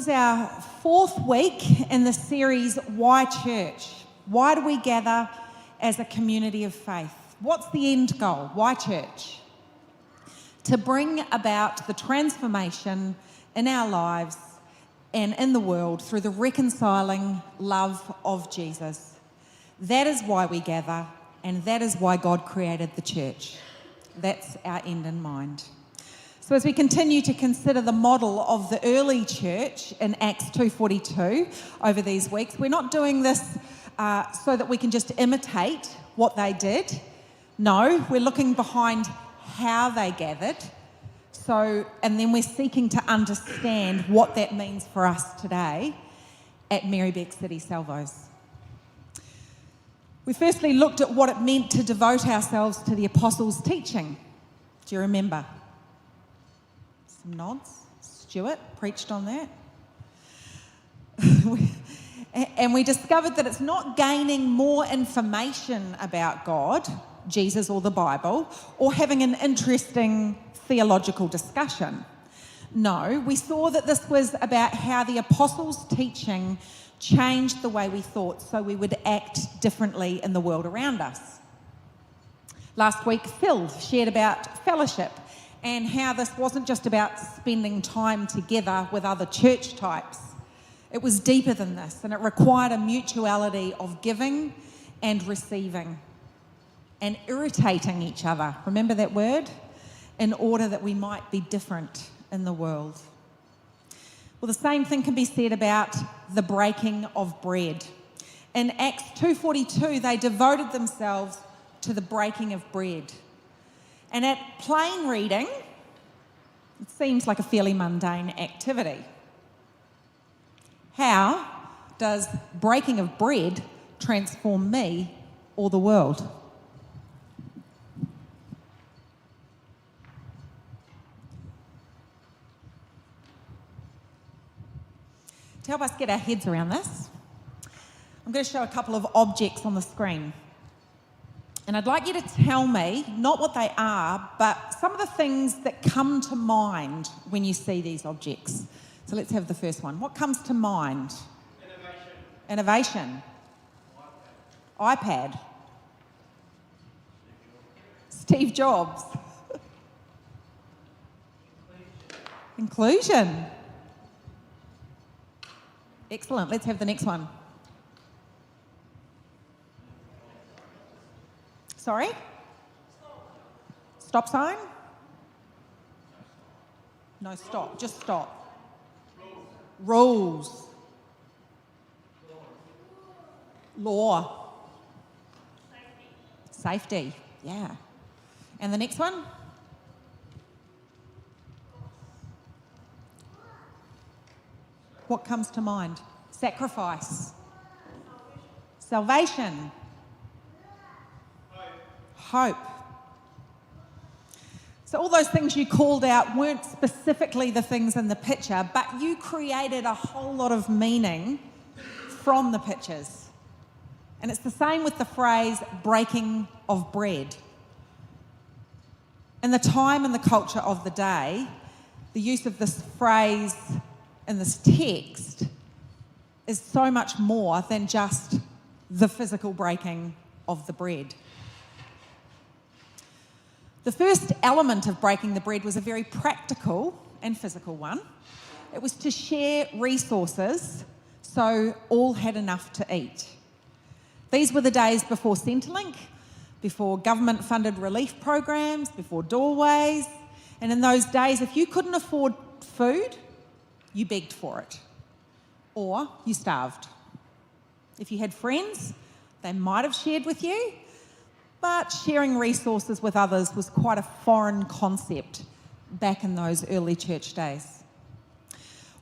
is our fourth week in the series, Why Church? Why do we gather as a community of faith? What's the end goal? Why church? To bring about the transformation in our lives and in the world through the reconciling love of Jesus. That is why we gather, and that is why God created the church. That's our end in mind. So as we continue to consider the model of the early church in Acts 2:42 over these weeks, we're not doing this so that we can just imitate what they did. No, we're looking behind how they gathered. And then we're seeking to understand what that means for us today at Merri-bek City Salvos. We firstly looked at what it meant to devote ourselves to the apostles' teaching. Do you remember? Some nods. Stuart preached on that. And we discovered that it's not gaining more information about God, Jesus or the Bible, or having an interesting theological discussion. No, we saw that this was about how the apostles' teaching changed the way we thought so we would act differently in the world around us. Last week, Phil shared about fellowship and how this wasn't just about spending time together with other church types. It was deeper than this, and it required a mutuality of giving and receiving and irritating each other. Remember that word? In order that we might be different in the world. Well, the same thing can be said about the breaking of bread. In Acts 2:42, they devoted themselves to the breaking of bread. And at plain reading, it seems like a fairly mundane activity. How does breaking of bread transform me or the world? To help us get our heads around this, I'm going to show a couple of objects on the screen. And I'd like you to tell me, not what they are, but some of the things that come to mind when you see these objects. So let's have the first one. What comes to mind? Innovation. iPad. Steve Jobs. Inclusion. Excellent. Let's have the next one. Sorry? Stop sign? No stop. Just stop. Rules. Law. Safety. Yeah. And the next one? What comes to mind? Sacrifice. Salvation. Hope. So all those things you called out weren't specifically the things in the picture, but you created a whole lot of meaning from the pictures. And it's the same with the phrase breaking of bread. In the time and the culture of the day, the use of this phrase in this text is so much more than just the physical breaking of the bread. The first element of breaking the bread was a very practical and physical one. It was to share resources so all had enough to eat. These were the days before Centrelink, before government-funded relief programs, before doorways. And in those days, if you couldn't afford food, you begged for it, or you starved. If you had friends, they might have shared with you, but sharing resources with others was quite a foreign concept back in those early church days.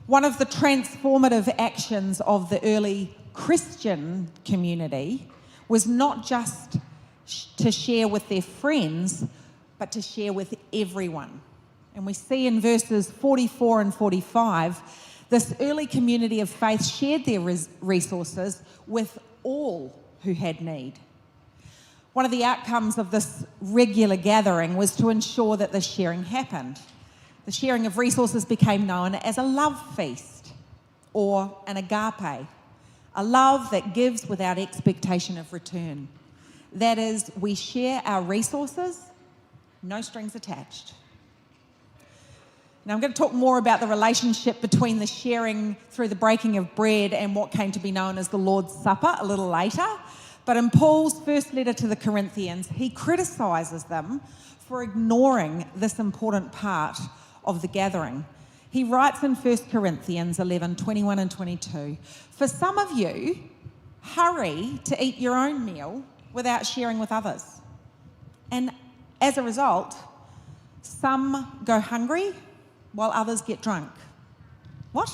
One of the transformative actions of the early Christian community was not just to share with their friends, but to share with everyone. And we see in verses 44 and 45, this early community of faith shared their resources with all who had need. One of the outcomes of this regular gathering was to ensure that this sharing happened. The sharing of resources became known as a love feast. or an agape, a love that gives without expectation of return. That is, we share our resources, no strings attached. Now, I'm going to talk more about the relationship between the sharing through the breaking of bread and what came to be known as the Lord's Supper a little later. But in Paul's first letter to the Corinthians, he criticises them for ignoring this important part of the gathering. He writes in 1 Corinthians 11:21 and 22, "For some of you hurry to eat your own meal without sharing with others. And as a result, some go hungry while others get drunk." What?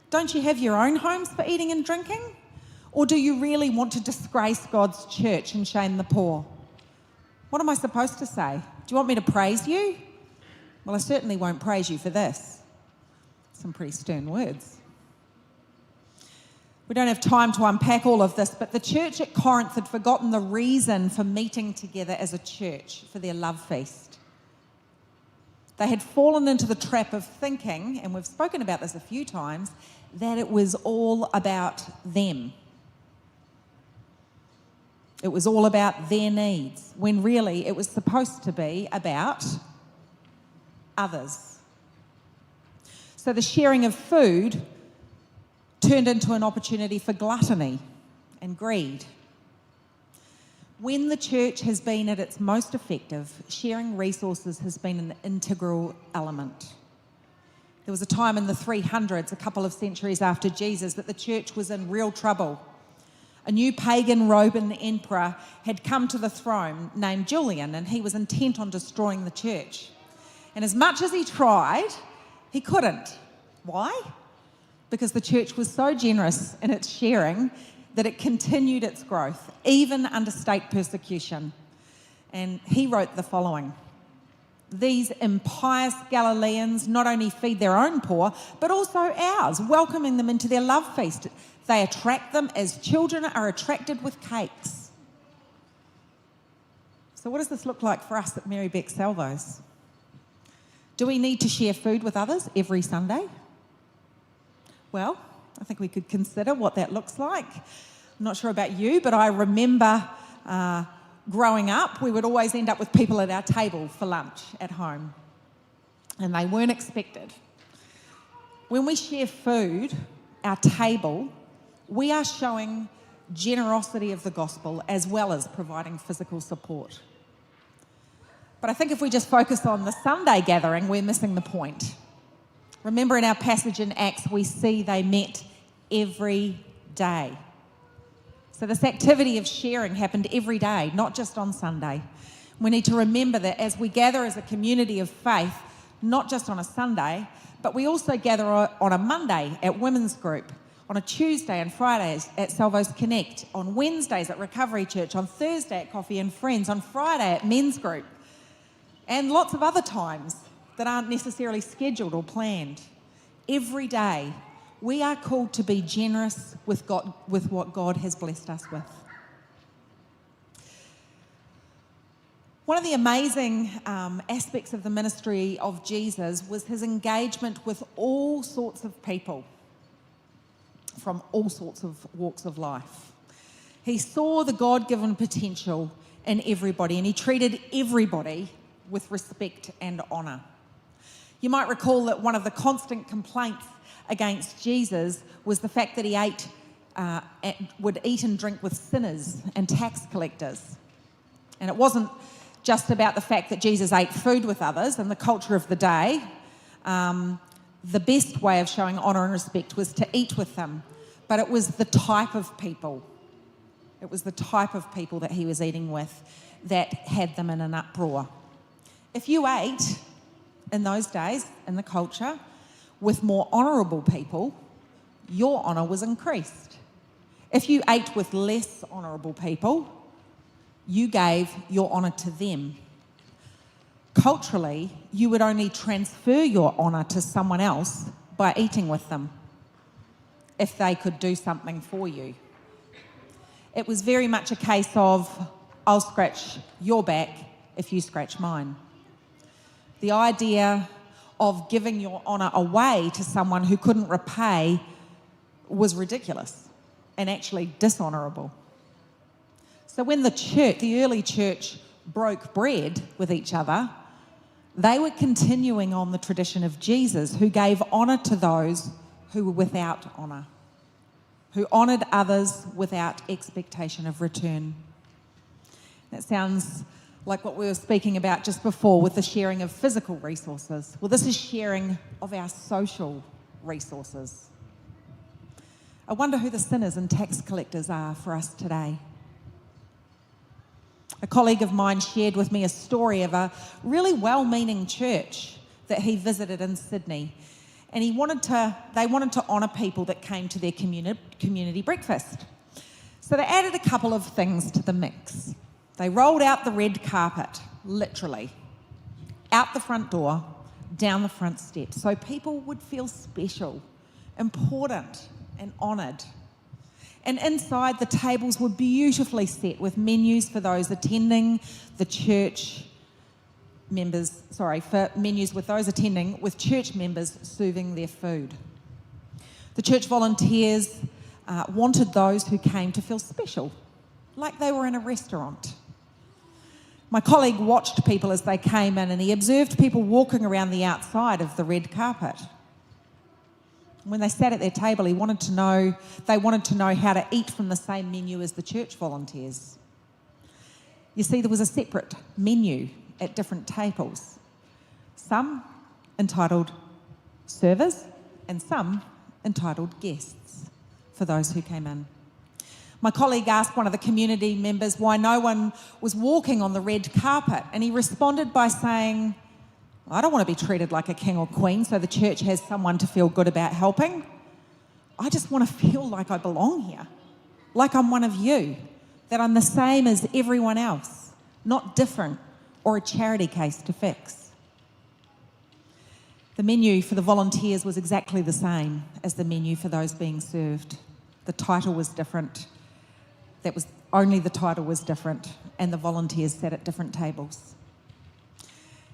Don't you have your own homes for eating and drinking? Or do you really want to disgrace God's church and shame the poor? What am I supposed to say? Do you want me to praise you? Well, I certainly won't praise you for this. Some pretty stern words. We don't have time to unpack all of this, but the church at Corinth had forgotten the reason for meeting together as a church for their love feast. They had fallen into the trap of thinking, and we've spoken about this a few times, that it was all about them. It was all about their needs, when really it was supposed to be about others. So the sharing of food turned into an opportunity for gluttony and greed. When the church has been at its most effective, sharing resources has been an integral element. There was a time in the 300s, a couple of centuries after Jesus, that the church was in real trouble. A new pagan Roman emperor had come to the throne named Julian, and he was intent on destroying the church. And as much as he tried, he couldn't. Why? Because the church was so generous in its sharing that it continued its growth, even under state persecution. And he wrote the following: "These impious Galileans not only feed their own poor, but also ours, welcoming them into their love feast. They attract them as children are attracted with cakes." So what does this look like for us at Merri-bek Salvos? Do we need to share food with others every Sunday? Well, I think we could consider what that looks like. I'm not sure about you, but I remember growing up, we would always end up with people at our table for lunch at home, and they weren't expected. When we share food, our table, we are showing generosity of the gospel as well as providing physical support. But I think if we just focus on the Sunday gathering, we're missing the point. Remember, in our passage in Acts, we see they met every day. So this activity of sharing happened every day, not just on Sunday. We need to remember that as we gather as a community of faith, not just on a Sunday, but we also gather on a Monday at Women's Group, on a Tuesday and Fridays at Salvos Connect, on Wednesdays at Recovery Church, on Thursday at Coffee and Friends, on Friday at Men's Group, and lots of other times that aren't necessarily scheduled or planned. Every day, we are called to be generous with what God has blessed us with. One of the amazing aspects of the ministry of Jesus was his engagement with all sorts of people from all sorts of walks of life. He saw the God-given potential in everybody, and he treated everybody with respect and honour. You might recall that one of the constant complaints against Jesus was the fact that he would eat and drink with sinners and tax collectors. And it wasn't just about the fact that Jesus ate food with others and the culture of the day. The best way of showing honour and respect was to eat with them. But it was the type of people. It was the type of people that he was eating with that had them in an uproar. If you ate in those days, in the culture, with more honourable people, your honour was increased. If you ate with less honourable people, you gave your honour to them. Culturally, you would only transfer your honour to someone else by eating with them, if they could do something for you. It was very much a case of, I'll scratch your back if you scratch mine. The idea of giving your honour away to someone who couldn't repay was ridiculous and actually dishonourable. So when the early church broke bread with each other, they were continuing on the tradition of Jesus, who gave honour to those who were without honour, who honoured others without expectation of return. That sounds like what we were speaking about just before with the sharing of physical resources. Well, this is sharing of our social resources. I wonder who the sinners and tax collectors are for us today. A colleague of mine shared with me a story of a really well-meaning church that he visited in Sydney. And they wanted to honour people that came to their community breakfast. So they added a couple of things to the mix. They rolled out the red carpet, literally, out the front door, down the front steps, so people would feel special, important, and honoured. And inside, the tables were beautifully set with menus for those attending the church members, for menus with those attending with church members serving their food. The church volunteers wanted those who came to feel special, like they were in a restaurant. My colleague watched people as they came in, and he observed people walking around the outside of the red carpet. When they sat at their table, they wanted to know how to eat from the same menu as the church volunteers. You see, there was a separate menu at different tables. Some entitled servers and some entitled guests for those who came in. My colleague asked one of the community members why no one was walking on the red carpet, and he responded by saying, "I don't want to be treated like a king or queen so the church has someone to feel good about helping. I just want to feel like I belong here, like I'm one of you, that I'm the same as everyone else, not different or a charity case to fix." The menu for the volunteers was exactly the same as the menu for those being served. The title was different. Only the title was different, and the volunteers sat at different tables.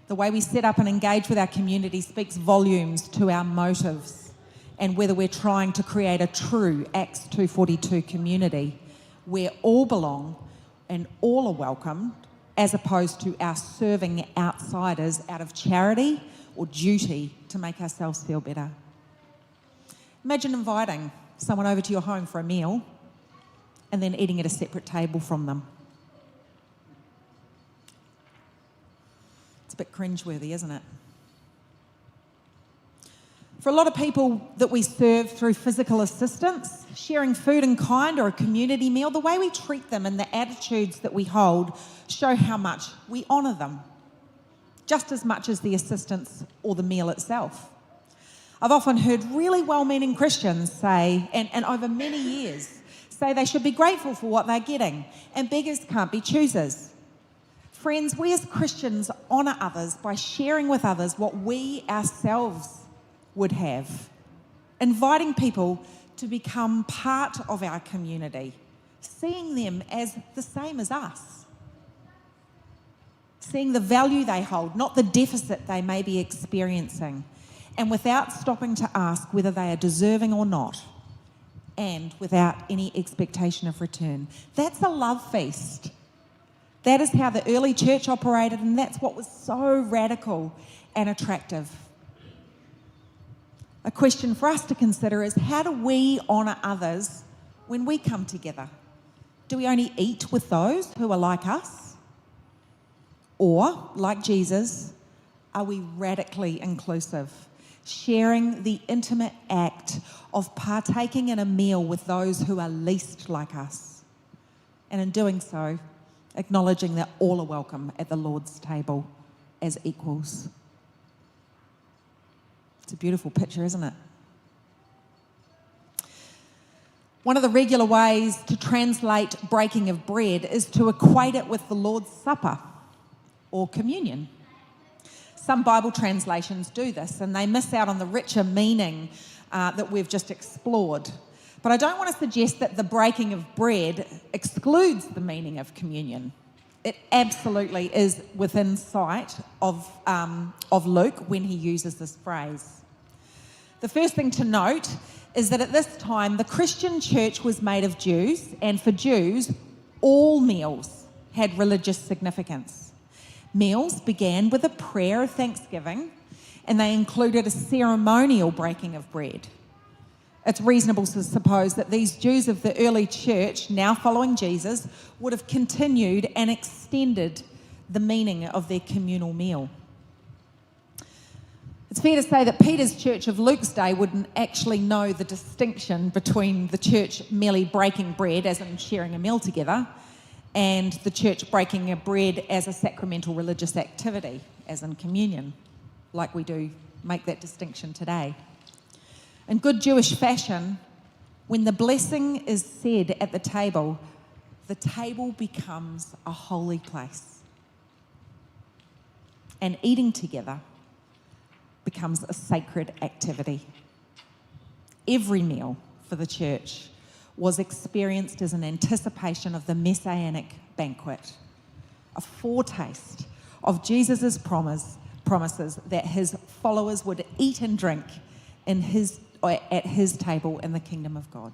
The way we set up and engage with our community speaks volumes to our motives and whether we're trying to create a true Acts 2:42 community where all belong and all are welcomed, as opposed to our serving outsiders out of charity or duty to make ourselves feel better. Imagine inviting someone over to your home for a meal and then eating at a separate table from them. It's a bit cringeworthy, isn't it? For a lot of people that we serve through physical assistance, sharing food in kind or a community meal, the way we treat them and the attitudes that we hold show how much we honour them, just as much as the assistance or the meal itself. I've often heard really well-meaning Christians say, and over many years, say they should be grateful for what they're getting, and beggars can't be choosers. Friends, we as Christians honour others by sharing with others what we ourselves would have, inviting people to become part of our community, seeing them as the same as us, seeing the value they hold, not the deficit they may be experiencing, and without stopping to ask whether they are deserving or not, and without any expectation of return. That's a love feast. That is how the early church operated, and that's what was so radical and attractive. A question for us to consider is, how do we honour others when we come together? Do we only eat with those who are like us? Or, like Jesus, are we radically inclusive, sharing the intimate act of partaking in a meal with those who are least like us, and in doing so, acknowledging that all are welcome at the Lord's table as equals? It's a beautiful picture, isn't it? One of the regular ways to translate breaking of bread is to equate it with the Lord's Supper or communion. Some Bible translations do this, and they miss out on the richer meaning that we've just explored. But I don't want to suggest that the breaking of bread excludes the meaning of communion. It absolutely is within sight of Luke when he uses this phrase. The first thing to note is that at this time, the Christian church was made of Jews, and for Jews, all meals had religious significance. Meals began with a prayer of thanksgiving, and they included a ceremonial breaking of bread. It's reasonable to suppose that these Jews of the early church, now following Jesus, would have continued and extended the meaning of their communal meal. It's fair to say that Peter's church of Luke's day wouldn't actually know the distinction between the church merely breaking bread, as in sharing a meal together, and the church breaking a bread as a sacramental religious activity, as in communion, like we do make that distinction today. In good Jewish fashion, when the blessing is said at the table becomes a holy place. And eating together becomes a sacred activity. Every meal for the church was experienced as an anticipation of the messianic banquet, a foretaste of Jesus' promises that his followers would eat and drink at his table in the kingdom of God.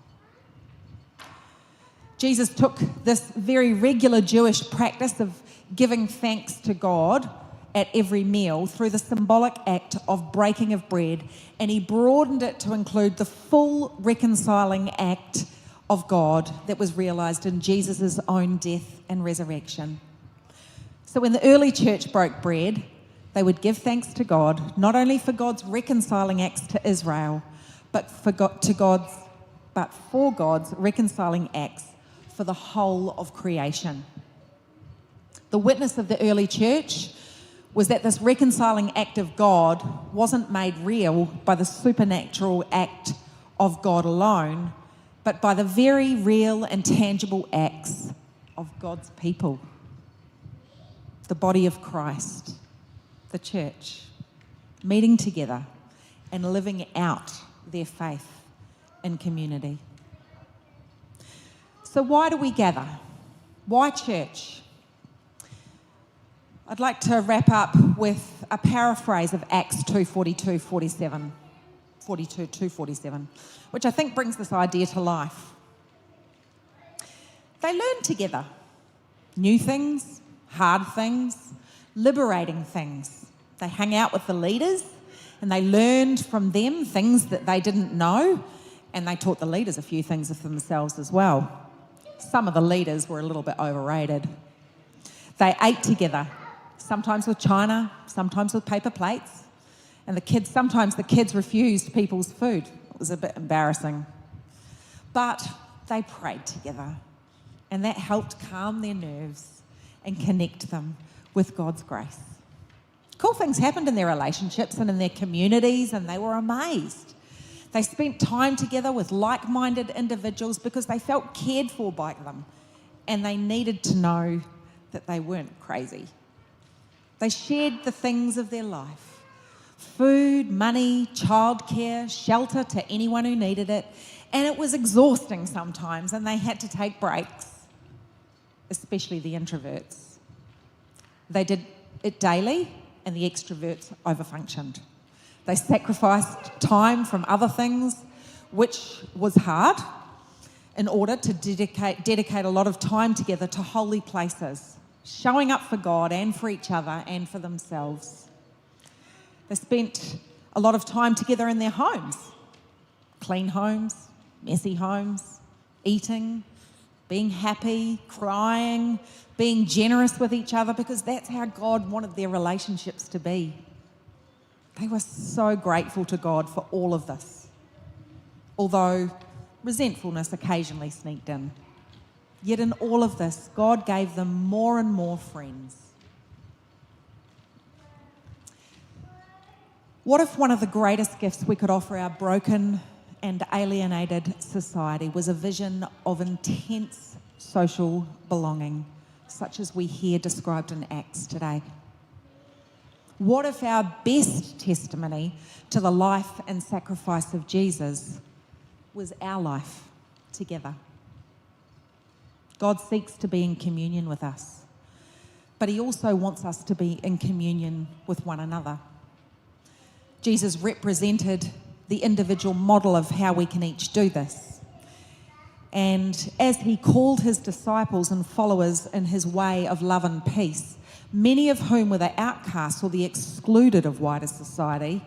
Jesus took this very regular Jewish practice of giving thanks to God at every meal through the symbolic act of breaking of bread, and he broadened it to include the full reconciling act of God that was realised in Jesus' own death and resurrection. So when the early church broke bread, they would give thanks to God, not only for God's reconciling acts to Israel, but for God's reconciling acts for the whole of creation. The witness of the early church was that this reconciling act of God wasn't made real by the supernatural act of God alone, but by the very real and tangible acts of God's people, the body of Christ, the church, meeting together and living out their faith in community. So why do we gather? Why church? I'd like to wrap up with a paraphrase of Acts 2:42-47, which I think brings this idea to life. They learned together new things, hard things, liberating things. They hung out with the leaders and they learned from them things that they didn't know, and they taught the leaders a few things of themselves as well. Some of the leaders were a little bit overrated. They ate together, sometimes with china, sometimes with paper plates, and sometimes the kids refused people's food. It was a bit embarrassing. But they prayed together, and that helped calm their nerves and connect them with God's grace. Cool things happened in their relationships and in their communities, and they were amazed. They spent time together with like-minded individuals because they felt cared for by them, and they needed to know that they weren't crazy. They shared the things of their life: food, money, childcare, shelter to anyone who needed it, and it was exhausting sometimes, and they had to take breaks, especially the introverts. They did it daily, and the extroverts overfunctioned. They sacrificed time from other things, which was hard, in order to dedicate a lot of time together to holy places, showing up for God and for each other and for themselves. They spent a lot of time together in their homes, clean homes, messy homes, eating, being happy, crying, being generous with each other, because that's how God wanted their relationships to be. They were so grateful to God for all of this, although resentfulness occasionally sneaked in. Yet in all of this, God gave them more and more friends. What if one of the greatest gifts we could offer our broken and alienated society was a vision of intense social belonging, such as we hear described in Acts today? What if our best testimony to the life and sacrifice of Jesus was our life together? God seeks to be in communion with us. but he also wants us to be in communion with one another. Jesus represented the individual model of how we can each do this. And as he called his disciples and followers in his way of love and peace, many of whom were the outcasts or the excluded of wider society,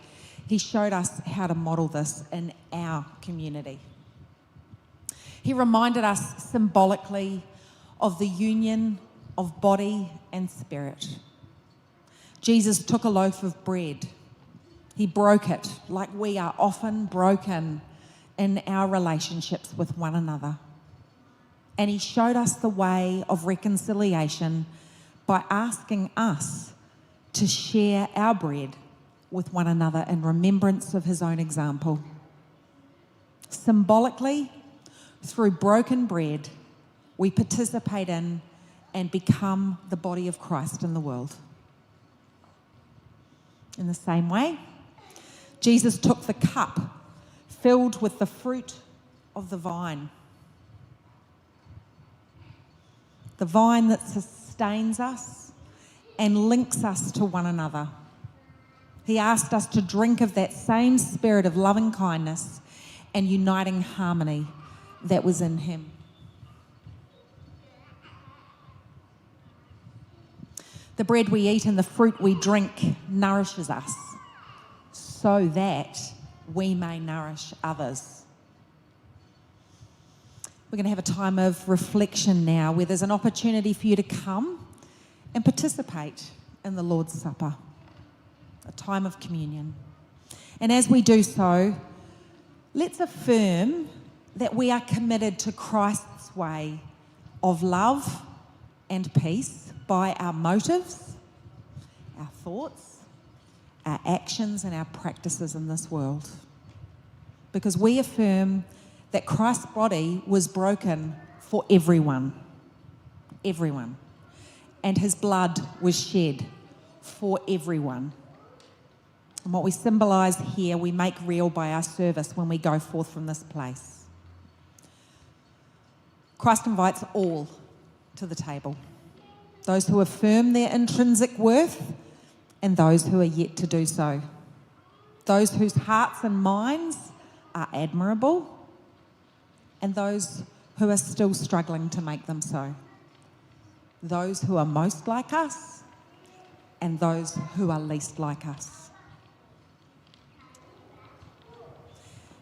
he showed us how to model this in our community. He reminded us symbolically of the union of body and spirit. Jesus took a loaf of bread. He broke it like we are often broken in our relationships with one another. And he showed us the way of reconciliation by asking us to share our bread with one another in remembrance of his own example. Symbolically, through broken bread, we participate in and become the body of Christ in the world. In the same way, Jesus took the cup filled with the fruit of the vine that sustains us and links us to one another. He asked us to drink of that same spirit of loving kindness and uniting harmony that was in him. The bread we eat and the fruit we drink nourishes us so that we may nourish others. We're going to have a time of reflection now where there's an opportunity for you to come and participate in the Lord's Supper, a time of communion. And as we do so, let's affirm that we are committed to Christ's way of love and peace by our motives, our thoughts, our actions and our practices in this world. Because we affirm that Christ's body was broken for everyone, and his blood was shed for everyone. And what we symbolise here, we make real by our service when we go forth from this place. Christ invites all to the table, those who affirm their intrinsic worth and those who are yet to do so, those whose hearts and minds are admirable and those who are still struggling to make them so, those who are most like us and those who are least like us.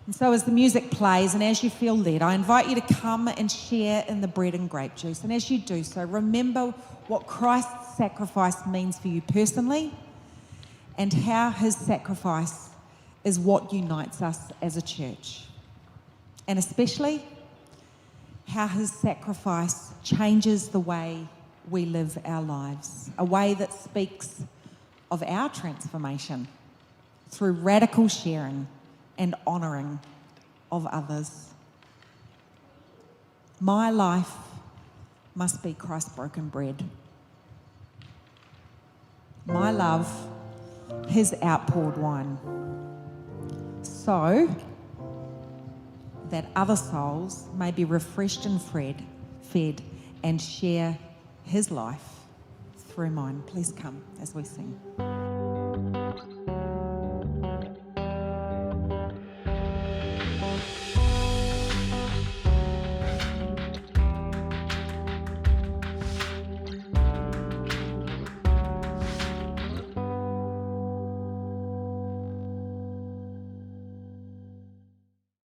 And so as the music plays and as you feel led, I invite you to come and share in the bread and grape juice. And as you do so, remember what Christ's sacrifice means for you personally and how his sacrifice is what unites us as a church. And especially how his sacrifice changes the way we live our lives, a way that speaks of our transformation through radical sharing and honouring of others. My life must be Christ's broken bread. My love, his outpoured wine. So that other souls may be refreshed and fed and share his life through mine. Please come as we sing.